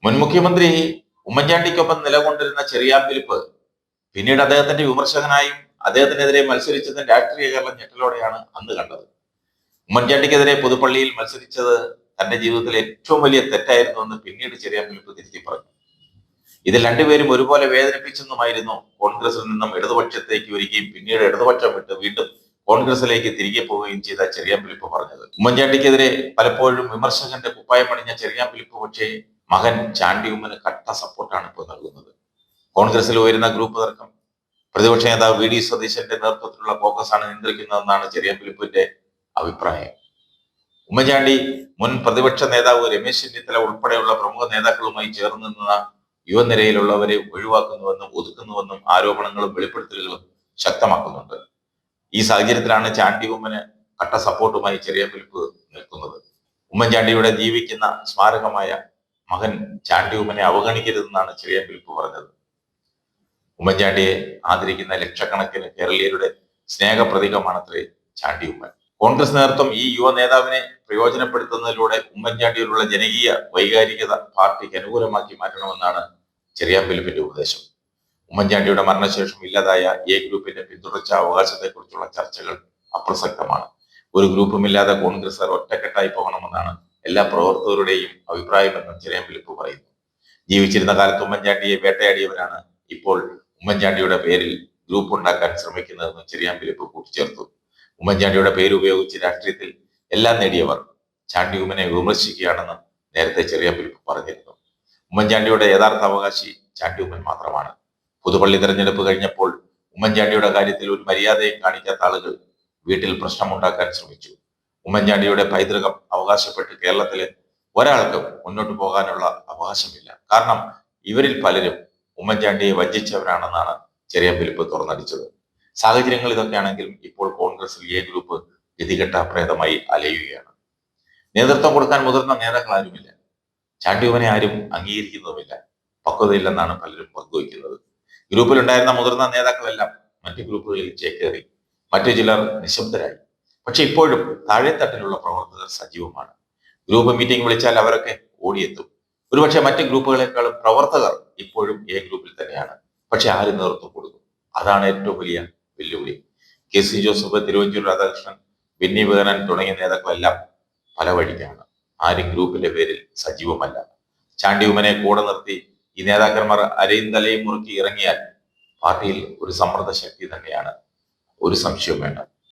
മുൻ മുഖ്യമന്ത്രി ഉമ്മൻചാണ്ടിക്കൊപ്പം നിലകൊണ്ടിരുന്ന ചെറിയാൻ ഫിലിപ്പ് പിന്നീട് അദ്ദേഹത്തിന്റെ വിമർശകനായും അദ്ദേഹത്തിനെതിരെ മത്സരിച്ചതും രാഷ്ട്രീയ കേരളം ഞെട്ടലോടെയാണ് അന്ന് കണ്ടത്. ഉമ്മൻചാണ്ടിക്കെതിരെ പുതുപ്പള്ളിയിൽ മത്സരിച്ചത് തന്റെ ജീവിതത്തിലെ ഏറ്റവും വലിയ തെറ്റായിരുന്നു എന്ന് പിന്നീട് ചെറിയാൻ ഫിലിപ്പ് തിരുത്തി പറഞ്ഞു. ഇതിൽ രണ്ടുപേരും ഒരുപോലെ വേദനിപ്പിച്ചെന്നുമായിരുന്നു കോൺഗ്രസിൽ നിന്നും ഇടതുപക്ഷത്തേക്ക് വരികയും പിന്നീട് ഇടതുപക്ഷം വിട്ട് വീണ്ടും കോൺഗ്രസിലേക്ക് തിരികെ പോവുകയും ചെയ്ത ചെറിയാൻ ഫിലിപ്പ് പറഞ്ഞത്. ഉമ്മൻചാണ്ടിക്കെതിരെ പലപ്പോഴും വിമർശകന്റെ കുപ്പായം പണിഞ്ഞ ചെറിയാൻ ഫിലിപ്പ് പക്ഷേ മകൻ ചാണ്ടി ഉമ്മന് കട്ട സപ്പോർട്ടാണ് ഇപ്പോൾ നൽകുന്നത്. കോൺഗ്രസിൽ ഉയരുന്ന ഗ്രൂപ്പ് തർക്കം പ്രതിപക്ഷ നേതാവ് വി ഡി സതീശന്റെ നേതൃത്വത്തിലുള്ള കോൺഗ്രസാണ് നിയന്ത്രിക്കുന്നതെന്നാണ് ചെറിയാൻ ഫിലിപ്പിന്റെ അഭിപ്രായം. ഉമ്മൻചാണ്ടി മുൻ പ്രതിപക്ഷ നേതാവ് രമേശ് ചെന്നിത്തല ഉൾപ്പെടെയുള്ള പ്രമുഖ നേതാക്കളുമായി ചേർന്ന് നിന്ന യുവനിരയിലുള്ളവരെ ഒഴിവാക്കുന്നുവെന്നും ഒതുക്കുന്നുവെന്നും ആരോപണങ്ങളും വെളിപ്പെടുത്തലുകളും ശക്തമാക്കുന്നുണ്ട്. ഈ സാഹചര്യത്തിലാണ് ചാണ്ടി ഉമ്മന് കട്ട സപ്പോർട്ടുമായി ചെറിയാൻ ഫിലിപ്പ് നിൽക്കുന്നത്. ഉമ്മൻചാണ്ടിയുടെ ജീവിക്കുന്ന സ്മാരകമായ മകൻ ചാണ്ടി ഉമ്മനെ അവഗണിക്കരുതെന്നാണ് ചെറിയാൻ ഫിലിപ്പ് പറഞ്ഞത്. ഉമ്മൻചാണ്ടിയെ ആദരിക്കുന്ന ലക്ഷക്കണക്കിന് കേരളീയരുടെ സ്നേഹപ്രതീകമാണത്രേ ചാണ്ടി ഉമ്മൻ. കോൺഗ്രസ് നേതൃത്വം ഈ യുവ നേതാവിനെ പ്രയോജനപ്പെടുത്തുന്നതിലൂടെ ഉമ്മൻചാണ്ടിയിലുള്ള ജനകീയ വൈകാരികത പാർട്ടിക്ക് അനുകൂലമാക്കി മാറ്റണമെന്നാണ് ചെറിയാൻ ഫിലിപ്പിന്റെ ഉപദേശം. ഉമ്മൻചാണ്ടിയുടെ മരണശേഷം ഇല്ലാതായ എ ഗ്രൂപ്പിന്റെ പിന്തുടർച്ചാ അവകാശത്തെക്കുറിച്ചുള്ള ചർച്ചകൾ അപ്രസക്തമാണ്. ഒരു ഗ്രൂപ്പുമില്ലാതെ കോൺഗ്രസ് ഒറ്റക്കെട്ടായി പോകണമെന്നാണ് എല്ലാ പ്രവർത്തകരുടെയും അഭിപ്രായമെന്നും ചെറിയാൻ ഫിലിപ്പ് പറയുന്നു. ജീവിച്ചിരുന്ന കാലത്ത് ഉമ്മൻചാണ്ടിയെ വേട്ടയാടിയവരാണ് ഇപ്പോൾ ഉമ്മൻചാണ്ടിയുടെ പേരിൽ ഗ്രൂപ്പ് ഉണ്ടാക്കാൻ ശ്രമിക്കുന്നതെന്ന് ചെറിയാൻ ഫിലിപ്പ് കൂട്ടിച്ചേർത്തു. ഉമ്മൻചാണ്ടിയുടെ പേര് ഉപയോഗിച്ച് രാഷ്ട്രീയത്തിൽ എല്ലാം നേടിയവർ ചാണ്ടി ഉമ്മനെ വിമർശിക്കുകയാണെന്ന് നേരത്തെ ചെറിയാൻ ഫിലിപ്പ് പറഞ്ഞിരുന്നു. ഉമ്മൻചാണ്ടിയുടെ യഥാർത്ഥ അവകാശി ചാണ്ടി ഉമ്മൻ മാത്രമാണ്. പുതുപ്പള്ളി തെരഞ്ഞെടുപ്പ് കഴിഞ്ഞപ്പോൾ ഉമ്മൻചാണ്ടിയുടെ കാര്യത്തിൽ ഒരു മര്യാദയും കാണിക്കാത്ത ആളുകൾ വീട്ടിൽ പ്രശ്നമുണ്ടാക്കാൻ ശ്രമിച്ചു. ഉമ്മൻചാണ്ടിയുടെ പൈതൃകം അവകാശപ്പെട്ട് കേരളത്തിലെ ഒരാൾക്കും മുന്നോട്ട് പോകാനുള്ള അവകാശമില്ല. കാരണം ഇവരിൽ പലരും ഉമ്മൻചാണ്ടിയെ വഞ്ചിച്ചവരാണെന്നാണ് ചെറിയാൻ ഫിലിപ്പ് തുറന്നടിച്ചത്. സാഹചര്യങ്ങൾ ഇതൊക്കെയാണെങ്കിലും ഇപ്പോൾ കോൺഗ്രസിൽ എ ഗ്രൂപ്പ് ഗതികെട്ട പ്രേതമായി അലയുകയാണ്. നേതൃത്വം കൊടുക്കാൻ മുതിർന്ന നേതാക്കൾ ആരുമില്ല. ചാണ്ടി ഉമ്മനെ ആരും അംഗീകരിക്കുന്നതുമില്ല. പക്വതയില്ലെന്നാണ് പലരും പങ്കുവയ്ക്കുന്നത്. ഗ്രൂപ്പിലുണ്ടായിരുന്ന മുതിർന്ന നേതാക്കളെല്ലാം മറ്റു ഗ്രൂപ്പുകളിൽ ചേക്കേറി, മറ്റു ചിലർ നിശബ്ദരായി. പക്ഷെ ഇപ്പോഴും താഴെത്തട്ടിലുള്ള പ്രവർത്തകർ സജീവമാണ്. ഗ്രൂപ്പ് മീറ്റിംഗ് വിളിച്ചാൽ അവരൊക്കെ ഓടിയെത്തും. ഒരുപക്ഷെ മറ്റ് ഗ്രൂപ്പുകളെക്കാളും പ്രവർത്തകർ ഇപ്പോഴും എ ഗ്രൂപ്പിൽ തന്നെയാണ്. പക്ഷെ ആര് നേതൃത്വം കൊടുക്കും? അതാണ് ഏറ്റവും വലിയ വെല്ലുവിളി. K C Joseph, Thiruvanchoor Radhakrishnan, Benny Behanan തുടങ്ങിയ നേതാക്കളെല്ലാം പല വഴിക്കാണ്. ആരും ഗ്രൂപ്പിന്റെ പേരിൽ സജീവമല്ല. ചാണ്ടി ഉമ്മനെ കൂടെ നിർത്തി ഈ നേതാക്കന്മാർ അരയും തലയും മുറുക്കി ഇറങ്ങിയാൽ പാർട്ടിയിൽ ഒരു സമ്മർദ്ദ ശക്തി തന്നെയാണ്. ഒരു സംശയവും വേണ്ട.